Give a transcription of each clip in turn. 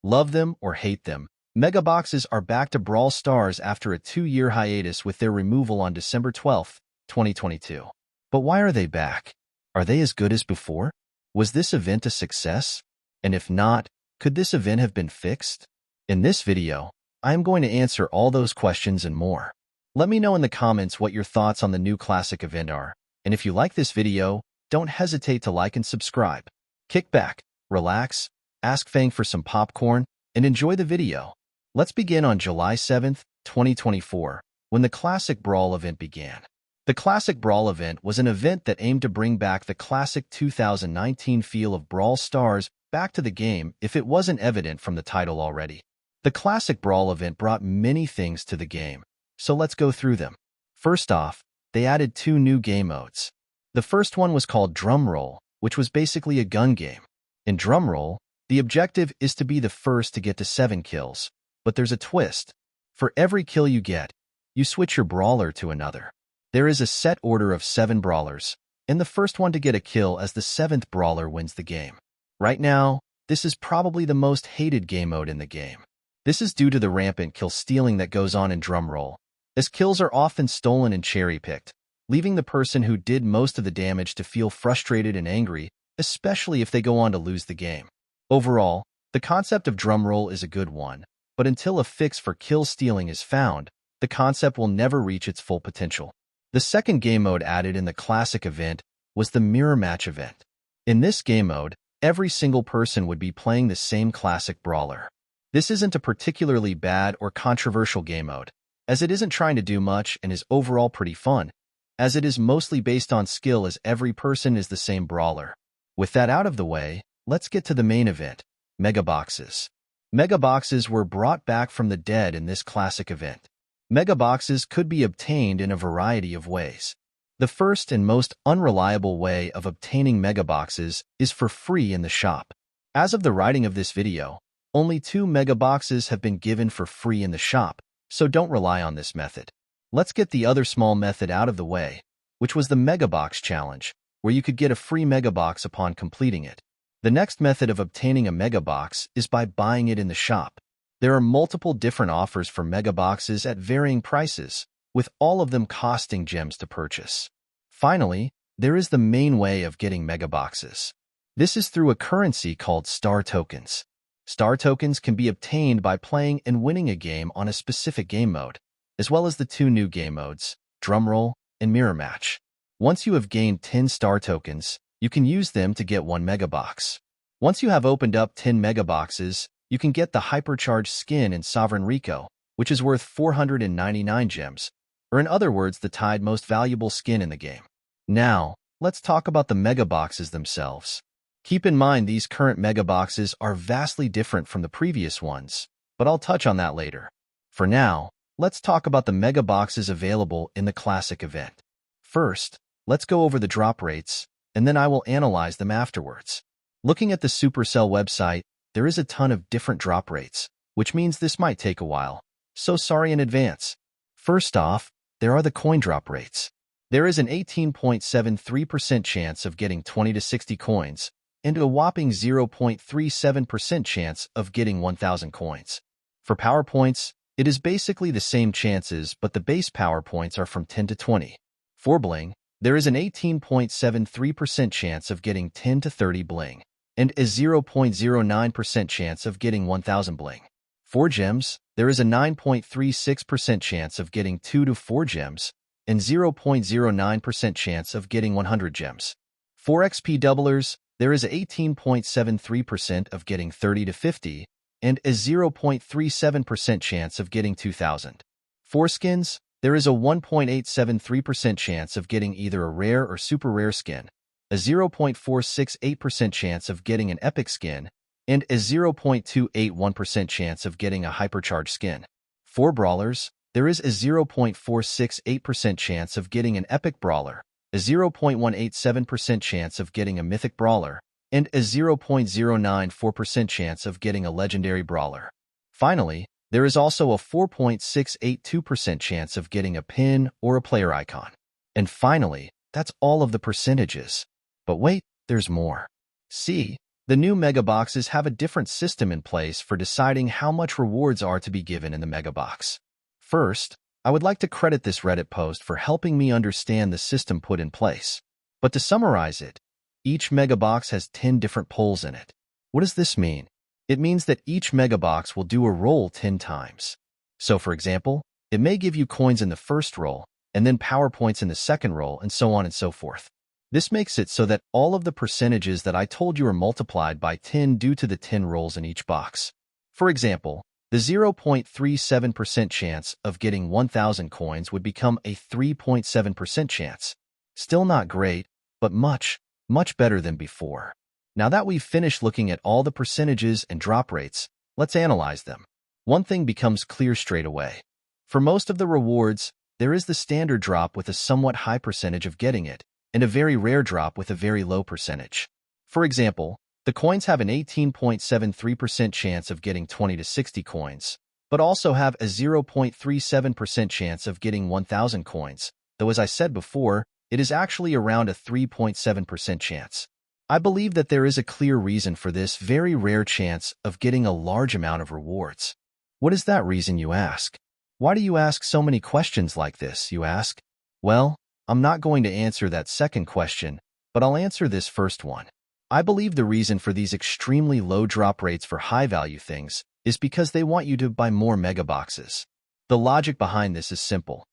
Love them or hate them, megaboxes are back to Brawl Stars after a 2-year hiatus with their removal on December 12, 2022. But why are they back? Are they as good as before? Was this event a success? And if not, could this event have been fixed? In this video, I am going to answer all those questions and more. Let me know in the comments what your thoughts on the new classic event are, and if you like this video, don't hesitate to like and subscribe. Kick back, relax, ask Fang for some popcorn, and enjoy the video. Let's begin on July 7, 2024, when the Classic Brawl event began. The Classic Brawl event was an event that aimed to bring back the classic 2019 feel of Brawl Stars back to the game if it wasn't evident from the title already. The Classic Brawl event brought many things to the game, so let's go through them. First off, they added 2 new game modes. The first one was called Drum Roll, which was basically a gun game. In Drum Roll, the objective is to be the first to get to 7 kills, but there's a twist. For every kill you get, you switch your brawler to another. There is a set order of 7 brawlers, and the first one to get a kill as the 7th brawler wins the game. Right now, this is probably the most hated game mode in the game. This is due to the rampant kill stealing that goes on in Drum Roll, as kills are often stolen and cherry-picked, leaving the person who did most of the damage to feel frustrated and angry, especially if they go on to lose the game. Overall, the concept of Drum Roll is a good one, but until a fix for kill stealing is found, the concept will never reach its full potential. The second game mode added in the classic event was the Mirror Match event. In this game mode, every single person would be playing the same classic brawler. This isn't a particularly bad or controversial game mode, as it isn't trying to do much and is overall pretty fun, as it is mostly based on skill as every person is the same brawler. With that out of the way, let's get to the main event, Megaboxes. Megaboxes were brought back from the dead in this classic event. Megaboxes could be obtained in a variety of ways. The first and most unreliable way of obtaining megaboxes is for free in the shop. As of the writing of this video, only 2 megaboxes have been given for free in the shop, so don't rely on this method. Let's get the other small method out of the way, which was the Megabox challenge, where you could get a free megabox upon completing it. The next method of obtaining a megabox is by buying it in the shop. There are multiple different offers for megaboxes at varying prices, with all of them costing gems to purchase. Finally, there is the main way of getting megaboxes. This is through a currency called Star Tokens. Star Tokens can be obtained by playing and winning a game on a specific game mode, as well as the 2 new game modes, Drum Roll and Mirror Match. Once you have gained 10 Star Tokens, you can use them to get 1 megabox. Once you have opened up 10 megaboxes, you can get the hypercharged skin in Sovereign Rico, which is worth 499 gems, or in other words, the tied most valuable skin in the game. Now, let's talk about the megaboxes themselves. Keep in mind these current megaboxes are vastly different from the previous ones, but I'll touch on that later. For now, let's talk about the megaboxes available in the classic event. First, let's go over the drop rates, and then I will analyze them afterwards. Looking at the Supercell website, there is a ton of different drop rates, which means this might take a while, so sorry in advance. First off, there are the coin drop rates. There is an 18.73% chance of getting 20 to 60 coins, and a whopping 0.37% chance of getting 1,000 coins. For power points, it is basically the same chances, but the base power points are from 10 to 20. For bling, there is an 18.73% chance of getting 10 to 30 bling, and a 0.09% chance of getting 1,000 bling. For gems, there is a 9.36% chance of getting 2 to 4 gems, and 0.09% chance of getting 100 gems. For XP doublers, there is a 18.73% of getting 30 to 50, and a 0.37% chance of getting 2,000. For skins, there is a 1.873% chance of getting either a rare or super rare skin, a 0.468% chance of getting an epic skin, and a 0.281% chance of getting a hypercharged skin. For brawlers, there is a 0.468% chance of getting an epic brawler, a 0.187% chance of getting a mythic brawler, and a 0.094% chance of getting a legendary brawler. Finally, there is also a 4.682% chance of getting a pin or a player icon. And finally, that's all of the percentages. But wait, there's more. See, The new megaboxes have a different system in place for deciding how much rewards are to be given in the megabox. First, I would like to credit this Reddit post for helping me understand the system put in place. But to summarize it, each megabox has 10 different polls in it. What does this mean? It means that each megabox will do a roll 10 times. So for example, it may give you coins in the first roll, and then power points in the second roll, and so on and so forth. This makes it so that all of the percentages that I told you are multiplied by 10 due to the 10 rolls in each box. For example, the 0.37% chance of getting 1,000 coins would become a 3.7% chance. Still not great, but much, much better than before. Now that we've finished looking at all the percentages and drop rates, let's analyze them. One thing becomes clear straight away. For most of the rewards, there is the standard drop with a somewhat high percentage of getting it, and a very rare drop with a very low percentage. For example, the coins have an 18.73% chance of getting 20 to 60 coins, but also have a 0.37% chance of getting 1,000 coins, though as I said before, it is actually around a 3.7% chance. I believe that there is a clear reason for this very rare chance of getting a large amount of rewards. What is that reason, you ask? Why do you ask so many questions like this, you ask? Well, I'm not going to answer that second question, but I'll answer this first one. I believe the reason for these extremely low drop rates for high-value things is because they want you to buy more megaboxes. The logic behind this is simple.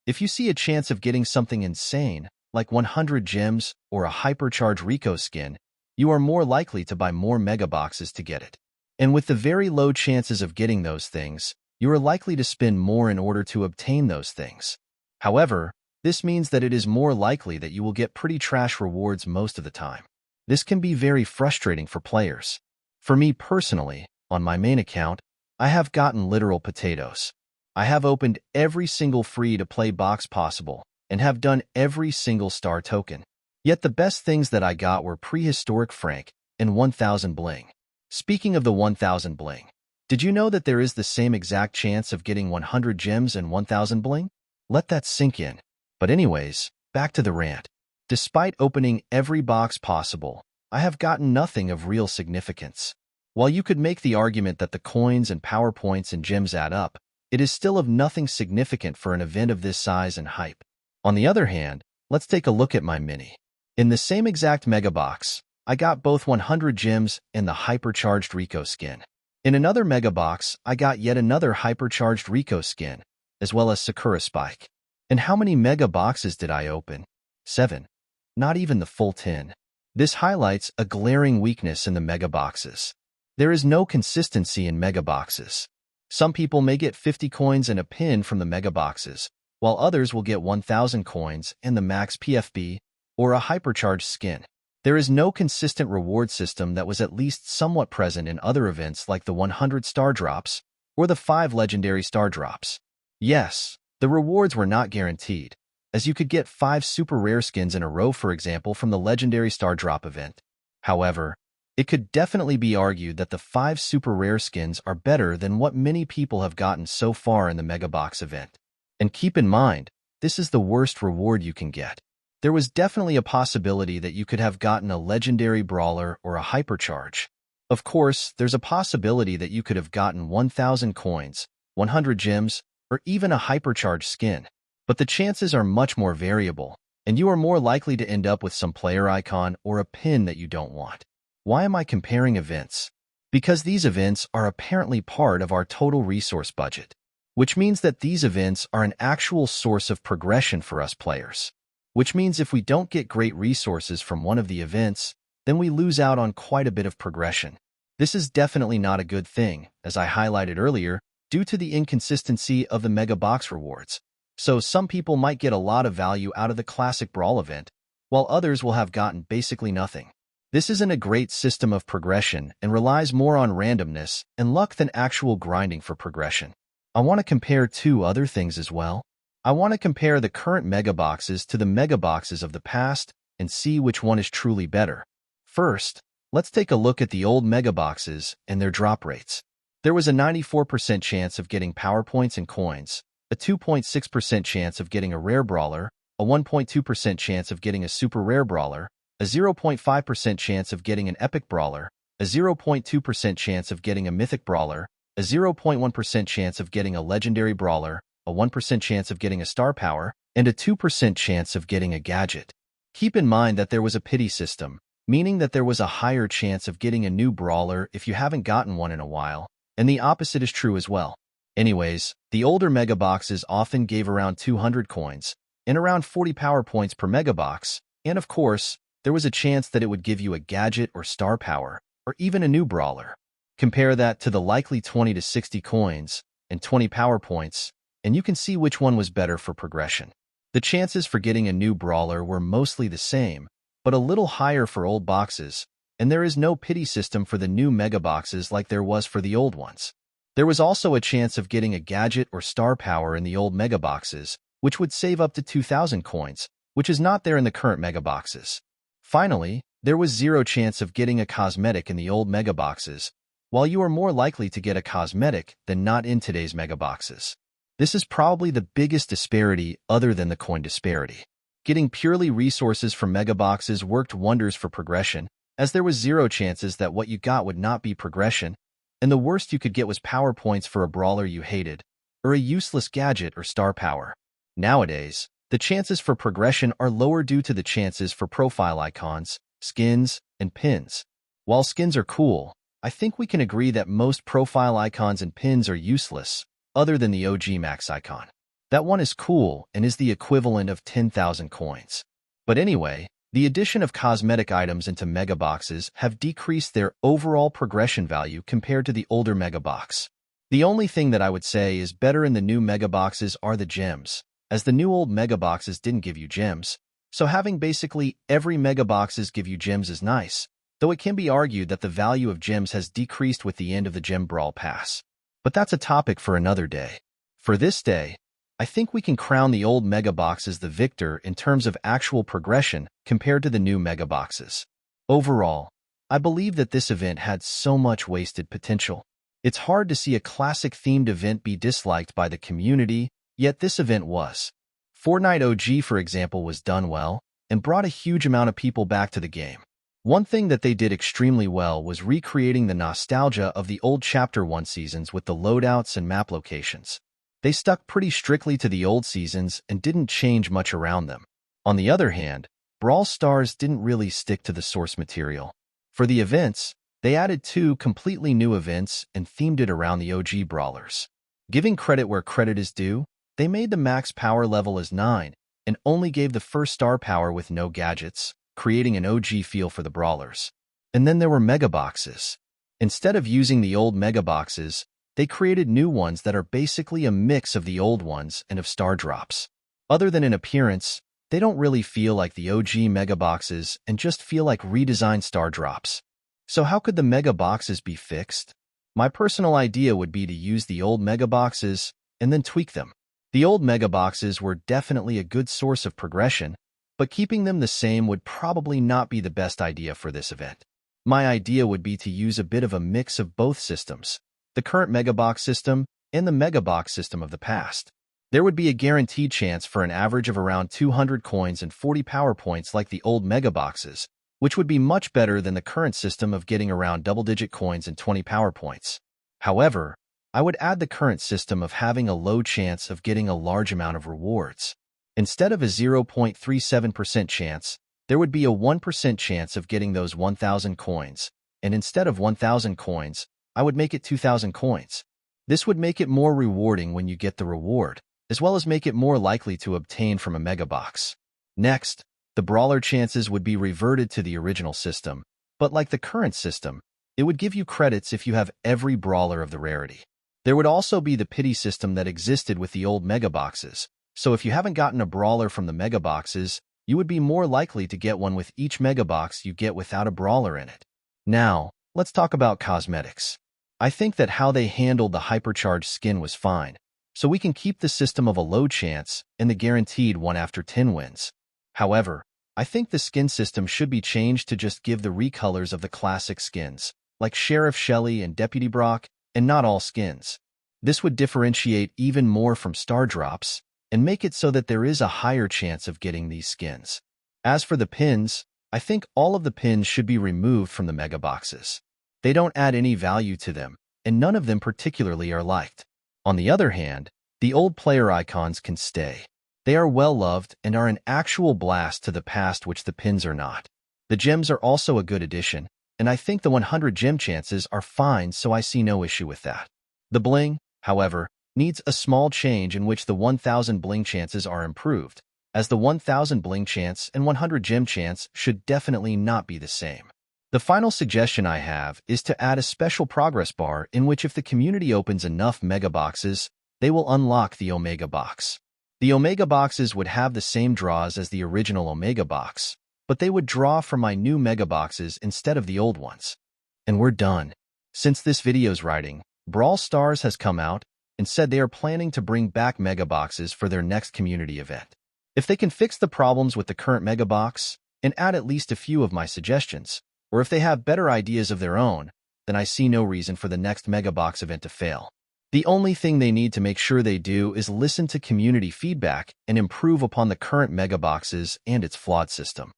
If you see a chance of getting something insane, like 100 gems or a hypercharged Rico skin, you are more likely to buy more megaboxes to get it. And with the very low chances of getting those things, you are likely to spend more in order to obtain those things. However, this means that it is more likely that you will get pretty trash rewards most of the time. This can be very frustrating for players. For me personally, on my main account, I have gotten literal potatoes. I have opened every single free-to-play box possible and have done every single star token. Yet the best things that I got were prehistoric Frank and 1000 bling. Speaking of the 1000 bling, did you know that there is the same exact chance of getting 100 gems and 1000 bling? Let that sink in. But anyways, back to the rant. Despite opening every box possible, I have gotten nothing of real significance. While you could make the argument that the coins and power points and gems add up, it is still of nothing significant for an event of this size and hype. On the other hand, let's take a look at my mini. In the same exact megabox, I got both 100 gems and the hypercharged Rico skin. In another megabox, I got yet another hypercharged Rico skin, as well as Sakura Spike. And how many megaboxes did I open? 7. Not even the full 10. This highlights a glaring weakness in the megaboxes. There is no consistency in megaboxes. Some people may get 50 coins and a pin from the megaboxes, while others will get 1,000 coins and the max PFB or a hypercharged skin. There is no consistent reward system that was at least somewhat present in other events like the 100 star drops or the 5 legendary star drops. Yes, the rewards were not guaranteed, as you could get 5 super rare skins in a row, for example, from the legendary star drop event. However, it could definitely be argued that the 5 super rare skins are better than what many people have gotten so far in the megabox event. And keep in mind, this is the worst reward you can get. There was definitely a possibility that you could have gotten a legendary brawler or a hypercharge. Of course, there's a possibility that you could have gotten 1,000 coins, 100 gems, or even a hypercharged skin. But the chances are much more variable, and you are more likely to end up with some player icon or a pin that you don't want. Why am I comparing events? Because these events are apparently part of our total resource budget, which means that these events are an actual source of progression for us players. Which means if we don't get great resources from one of the events, then we lose out on quite a bit of progression. This is definitely not a good thing, as I highlighted earlier, due to the inconsistency of the mega box rewards. So some people might get a lot of value out of the classic brawl event, while others will have gotten basically nothing. This isn't a great system of progression and relies more on randomness and luck than actual grinding for progression. I want to compare 2 other things as well. I want to compare the current megaboxes to the megaboxes of the past and see which one is truly better. First, let's take a look at the old megaboxes and their drop rates. There was a 94% chance of getting power points and coins, a 2.6% chance of getting a rare brawler, a 1.2% chance of getting a super rare brawler, a 0.5% chance of getting an epic brawler, a 0.2% chance of getting a mythic brawler, a 0.1% chance of getting a legendary brawler, a 1% chance of getting a star power, and a 2% chance of getting a gadget. Keep in mind that there was a pity system, meaning that there was a higher chance of getting a new brawler if you haven't gotten one in a while, and the opposite is true as well. Anyways, the older megaboxes often gave around 200 coins, and around 40 power points per megabox, and of course, there was a chance that it would give you a gadget or star power, or even a new brawler. Compare that to the likely 20 to 60 coins and 20 power points, and you can see which one was better for progression. The chances for getting a new brawler were mostly the same, but a little higher for old boxes, and there is no pity system for the new megaboxes like there was for the old ones. There was also a chance of getting a gadget or star power in the old megaboxes, which would save up to 2,000 coins, which is not there in the current megaboxes. Finally, there was zero chance of getting a cosmetic in the old megaboxes, while you are more likely to get a cosmetic than not in today's megaboxes. This is probably the biggest disparity other than the coin disparity. Getting purely resources from megaboxes worked wonders for progression, as there was zero chances that what you got would not be progression, and the worst you could get was power points for a brawler you hated, or a useless gadget or star power. Nowadays, the chances for progression are lower due to the chances for profile icons, skins, and pins. While skins are cool, I think we can agree that most profile icons and pins are useless, other than the OG max icon. That one is cool and is the equivalent of 10,000 coins. But anyway, the addition of cosmetic items into megaboxes have decreased their overall progression value compared to the older megabox. The only thing that I would say is better in the new megaboxes are the gems, as the new old megaboxes didn't give you gems, so having basically every megaboxes give you gems is nice, though it can be argued that the value of gems has decreased with the end of the Gem Brawl Pass. But that's a topic for another day. For this day, I think we can crown the old megaboxes the victor in terms of actual progression compared to the new megaboxes. Overall, I believe that this event had so much wasted potential. It's hard to see a classic-themed event be disliked by the community, yet this event was. Fortnite OG, for example, was done well and brought a huge amount of people back to the game. One thing that they did extremely well was recreating the nostalgia of the old Chapter 1 seasons with the loadouts and map locations. They stuck pretty strictly to the old seasons and didn't change much around them. On the other hand, Brawl Stars didn't really stick to the source material. For the events, they added 2 completely new events and themed it around the OG brawlers. Giving credit where credit is due, they made the max power level as 9 and only gave the first star power with no gadgets, creating an OG feel for the brawlers. And then there were megaboxes. Instead of using the old megaboxes, they created new ones that are basically a mix of the old ones and of star drops. Other than in appearance, they don't really feel like the OG megaboxes and just feel like redesigned star drops. So how could the megaboxes be fixed? My personal idea would be to use the old megaboxes and then tweak them. The old megaboxes were definitely a good source of progression, but keeping them the same would probably not be the best idea for this event. My idea would be to use a bit of a mix of both systems, the current megabox system and the megabox system of the past. There would be a guaranteed chance for an average of around 200 coins and 40 power points like the old megaboxes, which would be much better than the current system of getting around double-digit coins and 20 power points. However, I would add the current system of having a low chance of getting a large amount of rewards. Instead of a 0.37% chance, there would be a 1% chance of getting those 1,000 coins, and instead of 1,000 coins, I would make it 2,000 coins. This would make it more rewarding when you get the reward, as well as make it more likely to obtain from a megabox. Next, the brawler chances would be reverted to the original system, but like the current system, it would give you credits if you have every brawler of the rarity. There would also be the pity system that existed with the old megaboxes, so if you haven't gotten a brawler from the megaboxes, you would be more likely to get one with each megabox you get without a brawler in it. Now, let's talk about cosmetics. I think that how they handled the hypercharged skin was fine, so we can keep the system of a low chance and the guaranteed 1 after 10 wins. However, I think the skin system should be changed to just give the recolors of the classic skins, like Sheriff Shelly and Deputy Brock, and not all skins. This would differentiate even more from star drops and make it so that there is a higher chance of getting these skins. As for the pins, I think all of the pins should be removed from the megaboxes. They don't add any value to them, and none of them particularly are liked. On the other hand, the old player icons can stay. They are well-loved and are an actual blast to the past, which the pins are not. The gems are also a good addition, and I think the 100 gem chances are fine, so I see no issue with that. The bling, however, needs a small change in which the 1000 bling chances are improved, as the 1000 bling chance and 100 gem chance should definitely not be the same. The final suggestion I have is to add a special progress bar in which if the community opens enough megaboxes, they will unlock the Omega box. The Omega boxes would have the same draws as the original Omega box, but they would draw from my new megaboxes instead of the old ones. And we're done. Since this video's writing, Brawl Stars has come out and said they are planning to bring back megaboxes for their next community event. If they can fix the problems with the current megabox and add at least a few of my suggestions, or if they have better ideas of their own, then I see no reason for the next megabox event to fail. The only thing they need to make sure they do is listen to community feedback and improve upon the current megaboxes and its flawed system.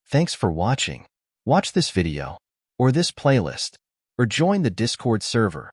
Thanks for watching. Watch this video, or this playlist, or join the Discord server